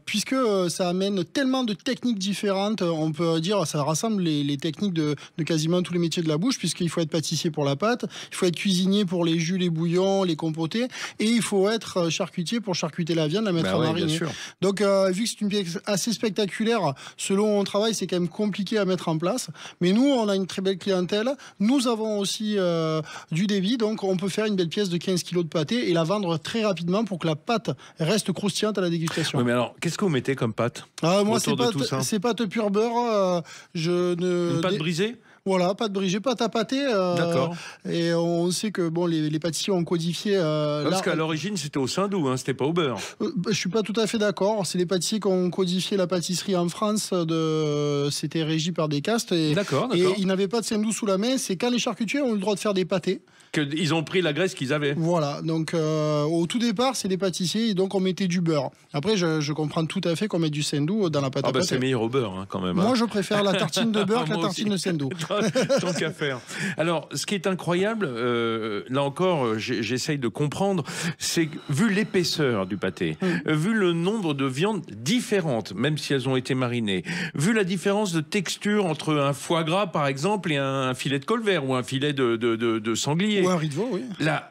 E: Puisque ça amène tellement de techniques différentes, on peut dire ça rassemble les techniques de quasiment tous les métiers de la bouche, puisqu'il faut être pâtissier pour la pâte, il faut être cuisinier pour les jus, les bouillons, les compotés, et il faut être charcutier pour charcuter la viande, la mettre en marinée. Donc, vu que c'est une pièce assez spectaculaire, selon où on travaille, c'est quand même compliqué à mettre en place. Mais nous, on a une très belle clientèle. Nous avons aussi du débit, donc on peut faire une belle pièce de 15 kilos de pâté et la vendre très rapidement pour que la pâte reste croustillante à la dégustation.
C: Oui, mais alors, qu'est-ce que vous mettez comme pâte?
E: Moi, c'est pâte pure beurre.
C: Une pâte brisée?
E: Voilà, pâte brisée, pâte à pâté.
C: D'accord.
E: Et on sait que bon, les pâtissiers ont codifié.
C: Parce qu'à l'origine, c'était au saindoux, hein, c'était pas au beurre.
E: Je suis pas tout à fait d'accord. C'est les pâtissiers qui ont codifié la pâtisserie en France. C'était régi par des castes.
C: D'accord.
E: Et ils n'avaient pas de saindoux sous la main. C'est quand les charcutiers ont eu le droit de faire des pâtés.
C: Ils ont pris la graisse qu'ils avaient.
E: Voilà, donc au tout départ, c'est des pâtissiers, et donc on mettait du beurre. Après, je comprends tout à fait qu'on mette du saindoux dans la pâte à pâté.
C: C'est meilleur au beurre, hein, quand même.
E: Moi, je préfère la tartine de beurre que la tartine de saindoux.
C: Tant qu'à faire. Alors, ce qui est incroyable, là encore, j'essaye de comprendre, c'est que, vu l'épaisseur du pâté, vu le nombre de viandes différentes, même si elles ont été marinées, vu la différence de texture entre un foie gras, par exemple, et un filet de colvert ou un filet de sanglier.
E: Ou un riz de veau, oui.
C: Là,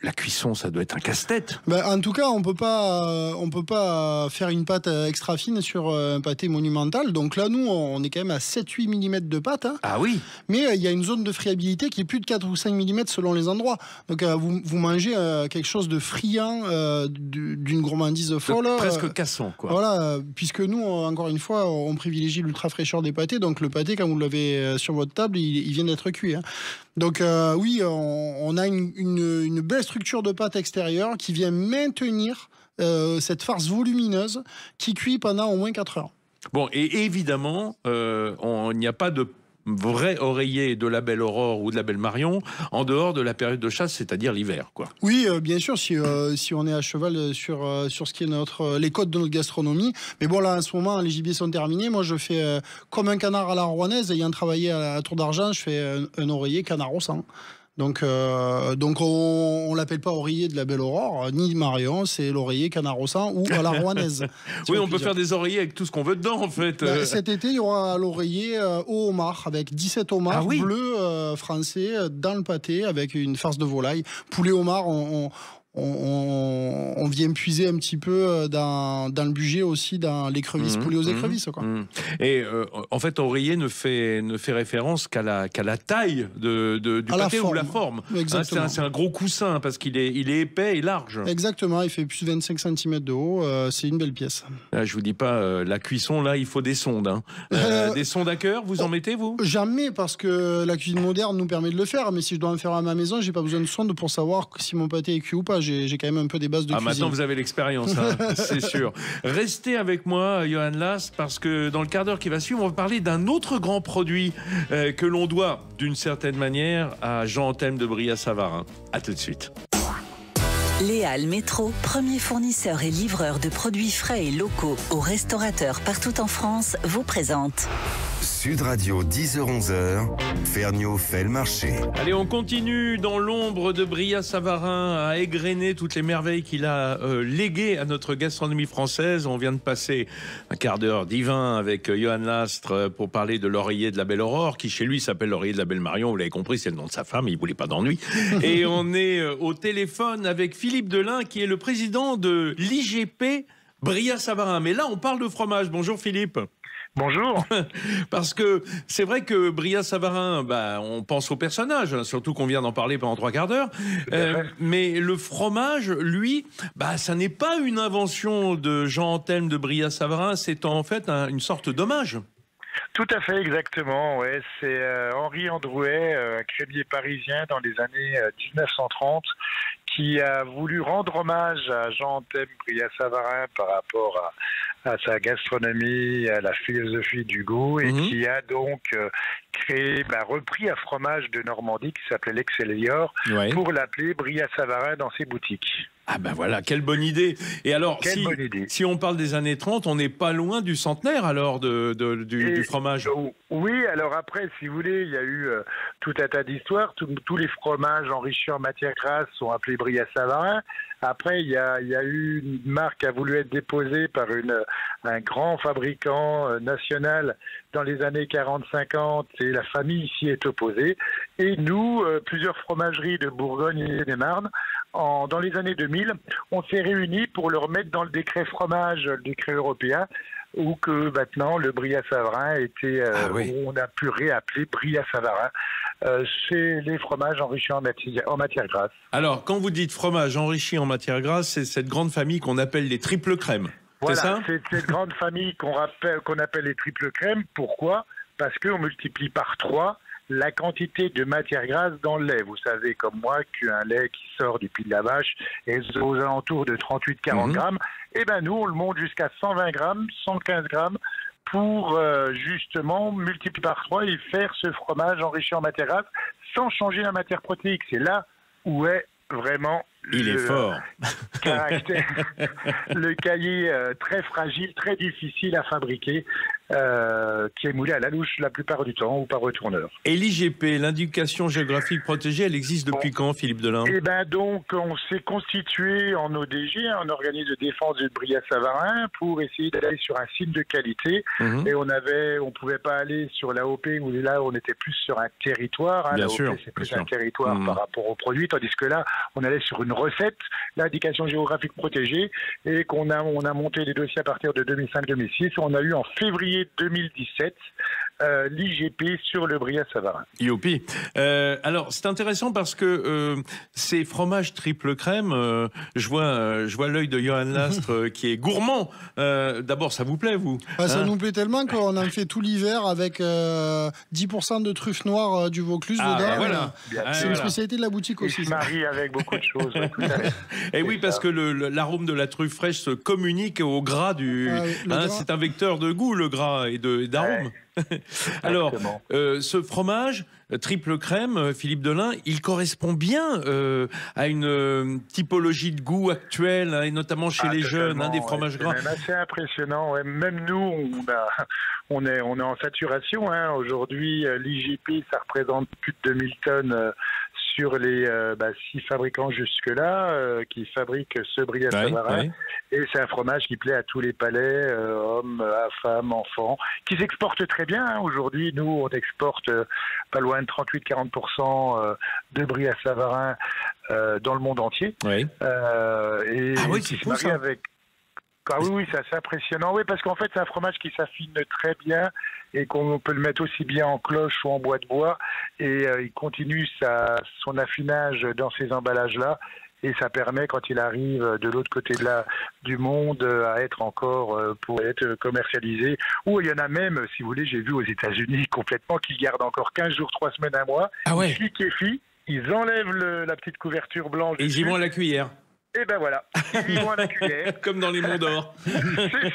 C: la cuisson, ça doit être un casse-tête.
E: En tout cas, on peut pas faire une pâte extra fine sur un pâté monumental. Donc là, nous, on est quand même à 7-8 mm de pâte. Hein.
C: Ah oui.
E: Mais il y a une zone de friabilité qui est plus de 4 ou 5 mm selon les endroits. Donc vous mangez quelque chose de friand, d'une gourmandise folle.
C: Presque cassant, quoi.
E: Voilà, puisque nous, encore une fois, on privilégie l'ultra fraîcheur des pâtés. Donc le pâté, quand vous l'avez sur votre table, il vient d'être cuit. Hein. Donc oui, on a une belle structure de pâte extérieure qui vient maintenir cette farce volumineuse qui cuit pendant au moins 4 heures.
C: Bon, et évidemment, il n'y a pas de vrai oreiller de la Belle Aurore ou de la Belle Marion en dehors de la période de chasse, c'est-à-dire l'hiver, quoi.
E: Oui, bien sûr, si on est à cheval sur ce qui est les codes de notre gastronomie. Mais bon, là, en ce moment, les gibiers sont terminés. Moi, je fais comme un canard à la rouennaise. Ayant travaillé à la Tour d'Argent, je fais un oreiller canard au sang. Donc on l'appelle pas oreiller de la Belle Aurore, ni Marion, c'est l'oreiller canard au sang ou à la rouennaise.
C: Oui, on peut faire des oreillers avec tout ce qu'on veut dedans, en fait.
E: Cet été, il y aura l'oreiller au homard, avec 17 homards bleus français dans le pâté, avec une farce de volaille. Poulet homard, on vient puiser un petit peu dans le budget aussi, dans l'écrevisse, poulet aux écrevisses, quoi.
C: Et en fait, oreiller ne fait référence qu'à la taille du pâté ou la forme.
E: Exactement.
C: C'est un gros coussin parce qu'il est épais et large.
E: Exactement, il fait plus de 25 cm de haut. C'est une belle pièce.
C: Là, je vous dis pas, la cuisson, là, il faut des sondes. Hein. Des sondes à cœur, vous en mettez, vous?
E: Jamais, parce que la cuisine moderne nous permet de le faire. Mais si je dois en faire à ma maison, j'ai pas besoin de sonde pour savoir si mon pâté est cuit ou pas. J'ai quand même un peu des bases de cuisine.
C: Maintenant, vous avez l'expérience, hein, c'est sûr. Restez avec moi, Johan Last, parce que dans le quart d'heure qui va suivre, on va parler d'un autre grand produit que l'on doit, d'une certaine manière, à Jean-Antelme de Brillat-Savarin. À tout de suite.
A: Les Halles Métro, premier fournisseur et livreur de produits frais et locaux aux restaurateurs partout en France, vous présente.
B: Sud Radio, 10h-11h, Ferniaud fait le marché.
C: Allez, on continue dans l'ombre de Brillat-Savarin à égrener toutes les merveilles qu'il a léguées à notre gastronomie française. On vient de passer un quart d'heure divin avec Johan Lastre pour parler de l'oreiller de la Belle Aurore, qui chez lui s'appelle l'oreiller de la Belle Marion. Vous l'avez compris, c'est le nom de sa femme, il ne voulait pas d'ennui. Et on est au téléphone avec Philippe Delain, qui est le président de l'IGP Brillat-Savarin. Mais là, on parle de fromage. Bonjour Philippe.
F: Bonjour.
C: Parce que c'est vrai que Brillat-Savarin, on pense au personnage, hein, surtout qu'on vient d'en parler pendant 3 quarts d'heure. Mais le fromage, lui, ça n'est pas une invention de Jean-Antelme de Brillat-Savarin, c'est en fait une sorte d'hommage.
F: Tout à fait, exactement. Ouais, c'est Henri Androuet, un crémier parisien dans les années 1930, qui a voulu rendre hommage à Jean-Antelme Brillat-Savarin par rapport à sa gastronomie, à la philosophie du goût, et qui a donc repris un fromage de Normandie qui s'appelait l'Excelsior pour l'appeler Brillat-Savarin dans ses boutiques.
C: Ah voilà, quelle bonne idée. Et alors, si on parle des années 30, on n'est pas loin du centenaire alors du fromage.
F: Oui, alors après, si vous voulez, il y a eu tout un tas d'histoires. Tous les fromages enrichis en matière grasse sont appelés Brillat-Savarin. Après, il y a eu une marque qui a voulu être déposée par un grand fabricant national dans les années 40-50, et la famille s'y est opposée. Et nous, plusieurs fromageries de Bourgogne et des Marnes, dans les années 2000, on s'est réunis pour le remettre dans le décret fromage, le décret européen, où que maintenant le Brillat-Savarin était, on a pu réappeler Brillat-Savarin. C'est les fromages enrichis en matière grasse.
C: Alors, quand vous dites fromage enrichi en matière grasse, c'est cette grande famille qu'on appelle les triples crèmes.
F: Voilà,
C: c'est ça ?
F: C'est cette grande famille qu'on appelle les triples crèmes. Pourquoi ? parce qu'on multiplie par 3 la quantité de matière grasse dans le lait. Vous savez comme moi qu'un lait qui sort du pied de la vache est aux alentours de 38-40 grammes. Et ben nous, on le monte jusqu'à 120 grammes, 115 grammes pour justement multiplier par 3 et faire ce fromage enrichi en matière grasse sans changer la matière protéique. C'est là où est vraiment
C: est fort.
F: Le cahier très fragile, très difficile à fabriquer, qui est moulé à la louche la plupart du temps ou par retourneur.
C: Et l'IGP, l'indication géographique protégée, elle existe depuis quand, Philippe Delain?
F: Eh ben donc, on s'est constitué en ODG, un organisme de défense du Brillat-Savarin, pour essayer d'aller sur un signe de qualité. Et on pouvait pas aller sur l'AOP, où là, on était plus sur un territoire.
C: Bien
F: L'AOP,
C: sûr,
F: c'est plus un territoire par rapport aux produits, tandis que là, on allait sur une recette, l'indication géographique protégée, et on a monté les dossiers à partir de 2005-2006. On a eu en février 2017 l'IGP sur le Brillat-Savarin.
C: Youpi. Alors, c'est intéressant parce que ces fromages triple crème, je vois l'œil de Johan Lastre qui est gourmand. D'abord, ça vous plaît, vous?
E: Ça nous plaît tellement qu'on en fait tout l'hiver avec 10% de truffes noires du Vaucluse dedans.
C: Voilà.
E: C'est une spécialité de la boutique aussi.
F: Il se marie avec beaucoup de choses.
C: Et oui, parce que l'arôme de la truffe fraîche se communique au gras du... c'est un vecteur de goût, le gras, et d'arôme. Alors, ce fromage triple crème, Philippe Delain, il correspond bien à une typologie de goût actuelle, et notamment chez les jeunes, des fromages gras.
F: C'est même assez impressionnant. Même nous, on est en saturation. Aujourd'hui, l'IGP, ça représente plus de 2000 tonnes sur les 6 fabricants jusque-là qui fabriquent ce Brillat-Savarin. Et c'est un fromage qui plaît à tous les palais, hommes, femmes, enfants, qui s'exporte très bien. Aujourd'hui, nous, on exporte pas loin de 38-40% de Brillat-Savarin dans le monde entier.
C: Et
F: c'est fou, ça. Oui, c'est assez impressionnant. Oui, parce qu'en fait, c'est un fromage qui s'affine très bien et qu'on peut le mettre aussi bien en cloche ou en bois de bois. Et il continue son affinage dans ces emballages-là. Et ça permet, quand il arrive de l'autre côté du monde, à être encore, pour être commercialisé. Ou il y en a même, si vous voulez, j'ai vu aux États-Unis complètement, qui gardent encore 15 jours, 3 semaines, un mois. Ils liquéfient, ils enlèvent la petite couverture blanche.
C: Et ils y vont à la cuillère.
F: Et ben voilà, ils vont à la cuillère.
C: Comme dans les Monts d'Or.
F: C'est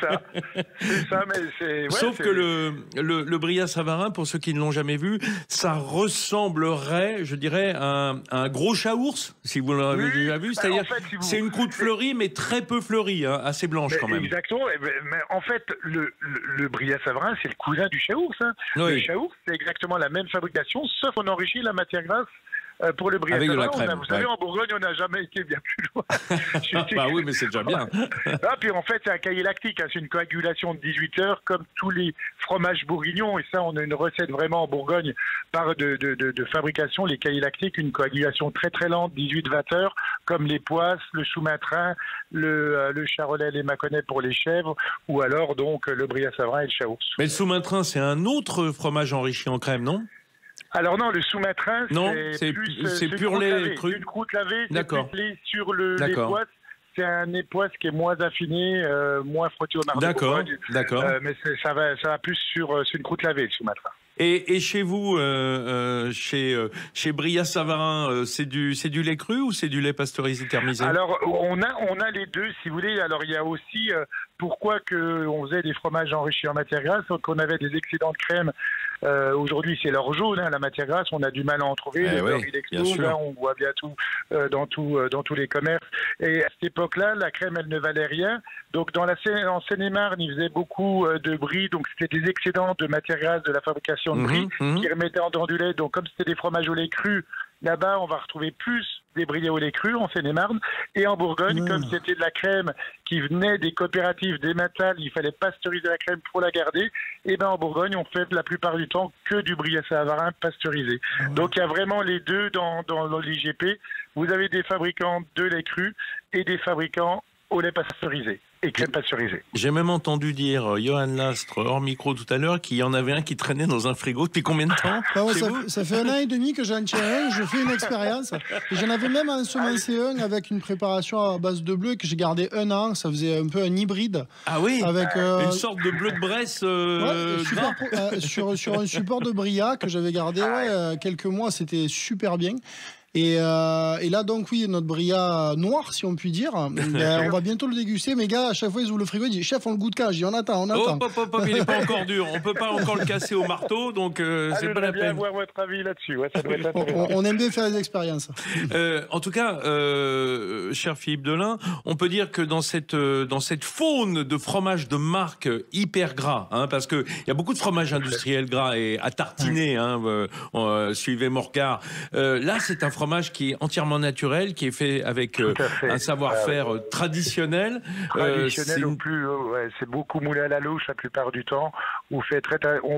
F: ça, mais c'est...
C: Sauf que le Brillat-Savarin, pour ceux qui ne l'ont jamais vu, ça ressemblerait, je dirais, à un gros chaours, si vous l'avez déjà vu. C'est-à-dire, c'est une croûte fleurie, mais très peu fleurie, assez blanche quand même.
F: Exactement, mais en fait, le Brillat-Savarin, c'est le cousin du chaours. Le chaours, c'est exactement la même fabrication, sauf on enrichit la matière grasse. Pour le Brillat-Savarin, vous savez, en Bourgogne, on n'a jamais été bien plus loin.
C: Oui, mais c'est déjà bien.
F: Puis en fait, c'est un cahier lactique, c'est une coagulation de 18 heures, comme tous les fromages bourguignons. Et ça, on a une recette vraiment en Bourgogne de fabrication, les cahiers lactiques, une coagulation très très lente, 18-20 heures, comme les poisses, le sous-matrin, le charolais, les mâconnais pour les chèvres, ou alors donc le Brillat-Savarin et le chaours.
C: Mais le sous-matrin, c'est un autre fromage enrichi en crème, non?
F: Alors non, le sous-matrin, c'est
C: pur lait cru.
F: Une croûte lavée, c'est plus lait sur l'époisse. C'est un époisse qui est moins affiné, moins frotté au marc de Bourgogne.
C: D'accord.
F: Mais ça va plus sur une croûte lavée, le sous-matrin.
C: Et chez vous, chez Brillat-Savarin, c'est du lait cru ou c'est du lait pasteurisé thermisé?
F: Alors, on a les deux, si vous voulez. Alors, il y a aussi pourquoi on faisait des fromages enrichis en matière grasse, qu'on avait des excédents de crème. Aujourd'hui, c'est l'or jaune, la matière grasse. On a du mal à en trouver. Le beurre, il explose. On voit bien tout dans tous les commerces. Et à cette époque-là, la crème, elle ne valait rien. Donc, en Seine-et-Marne, ils faisaient beaucoup de brie. Donc, c'était des excédents de matière grasse de la fabrication de brie qui remettaient en dehors du lait. Donc, comme c'était des fromages au lait cru, là-bas, on va retrouver plus des brilets au lait cru en Seine-et-Marne. Et en Bourgogne, comme c'était de la crème qui venait des coopératives, des matales, il fallait pasteuriser la crème pour la garder. Et en Bourgogne, on fait la plupart du temps que du Brillat-Savarin pasteurisé. Donc, il y a vraiment les deux dans l'IGP. Vous avez des fabricants de lait cru et des fabricants au lait pasteurisé. et crème pasteurisée.
C: J'ai même entendu dire, Johan Lastre, hors micro tout à l'heure, qu'il y en avait un qui traînait dans un frigo depuis combien de temps?
E: Ça fait 1 an et demi que j'en tiens un, je fais une expérience. Et j'en avais même ensemencé un avec une préparation à base de bleu que j'ai gardé 1 an, ça faisait un peu un hybride.
C: Ah oui,
E: avec,
C: une sorte de bleu de Bresse
E: sur un support de Bria que j'avais gardé quelques mois, c'était super bien. Et là, donc, oui, notre Bria noir, si on peut dire. On va bientôt le déguster. Mes gars, à chaque fois, ils ouvrent le frigo, ils disent chef, on le goûte quand? Je dis on attend.
C: Il n'est pas encore dur. On ne peut pas encore le casser au marteau, donc c'est pas la peine.
F: Je bien voir votre avis là-dessus. Ouais, ça doit être
E: on aime bien faire des expériences.
C: En tout cas, cher Philippe Delain, on peut dire que dans cette faune de fromage de marque hyper gras, parce qu'il y a beaucoup de fromages industriels gras et à tartiner, suivez Morcar. Là, c'est un fromage qui est entièrement naturel, qui est fait avec un savoir-faire traditionnel.
F: C'est beaucoup moulé à la louche la plupart du temps. On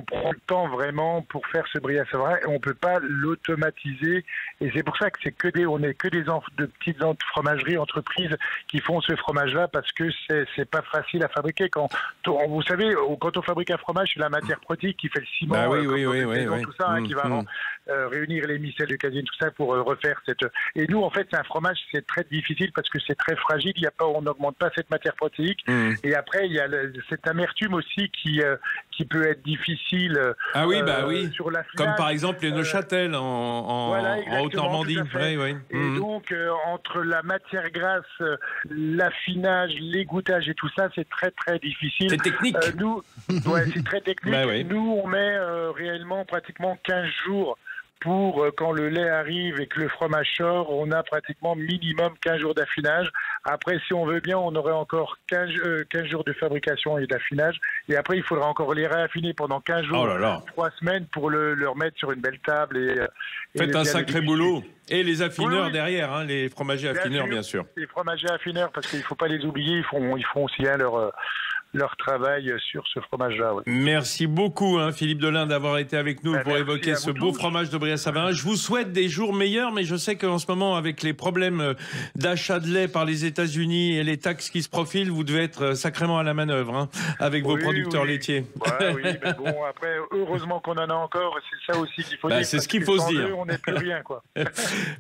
F: prend le temps vraiment pour faire ce Bria Savarin et on ne peut pas l'automatiser. Et c'est pour ça que on n'est que de petites fromageries, entreprises qui font ce fromage-là parce que c'est pas facile à fabriquer. Vous savez, quand on fabrique un fromage, c'est la matière protéique qui fait le ciment, tout ça, qui va réunir les micelles de caséine, tout ça pour refaire cette. Et nous, en fait, c'est un fromage, c'est très difficile parce que c'est très fragile. On n'augmente pas cette matière protéique. Et après, il y a cette amertume aussi qui peut être difficile. Sur la finale.
C: Comme par exemple les Neuchâtel en Haute-Normandie.
F: Et donc, entre la matière grasse, l'affinage, l'égouttage et tout ça, c'est très très difficile.
C: C'est technique.
F: C'est très technique. Nous, on met réellement pratiquement 15 jours pour quand le lait arrive et que le fromage sort, on a pratiquement minimum 15 jours d'affinage. Après, si on veut bien, on aurait encore 15 jours de fabrication et d'affinage. Et après, il faudra encore les réaffiner pendant 15 jours, 3 semaines pour le remettre sur une belle table.
C: Faites un sacré boulot. Et les affineurs derrière, les fromagers affineurs, bien sûr.
F: Les fromagers affineurs, parce qu'il ne faut pas les oublier, ils font aussi leur travail sur ce fromage-là. Ouais.
C: Merci beaucoup, Philippe Delain, d'avoir été avec nous pour évoquer ce beau fromage de Bria Savarin. Je vous souhaite des jours meilleurs, mais je sais qu'en ce moment, avec les problèmes d'achat de lait par les États-Unis et les taxes qui se profilent, vous devez être sacrément à la manœuvre avec vos producteurs laitiers.
F: Mais bon, après, heureusement qu'on en a encore, c'est ça aussi qu'il faut dire.
C: C'est ce qu'il faut se dire.
F: On n'est plus rien, quoi.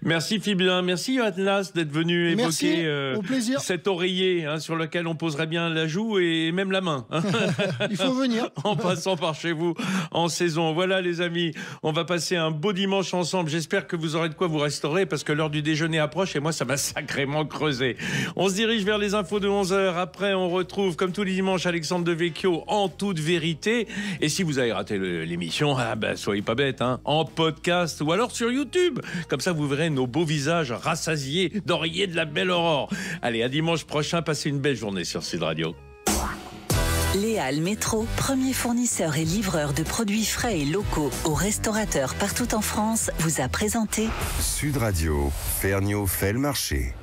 C: Merci Philippe Delain, merci Johan Lastre d'être venu évoquer cet oreiller sur lequel on poserait bien la joue et même la main.
E: Il faut venir.
C: En passant par chez vous en saison. Voilà les amis, on va passer un beau dimanche ensemble. J'espère que vous aurez de quoi vous restaurer parce que l'heure du déjeuner approche et moi ça m'a sacrément creusé. On se dirige vers les infos de 11h. Après on retrouve comme tous les dimanches Alexandre Devecchio en toute vérité. Et si vous avez raté l'émission, soyez pas bêtes, en podcast ou alors sur YouTube. Comme ça vous verrez nos beaux visages rassasiés d'oreillers de la belle aurore. Allez, à dimanche prochain, passez une belle journée sur Sud Radio.
A: Léal Métro, premier fournisseur et livreur de produits frais et locaux aux restaurateurs partout en France, vous a présenté
B: Sud Radio, Ferniaud fait le marché.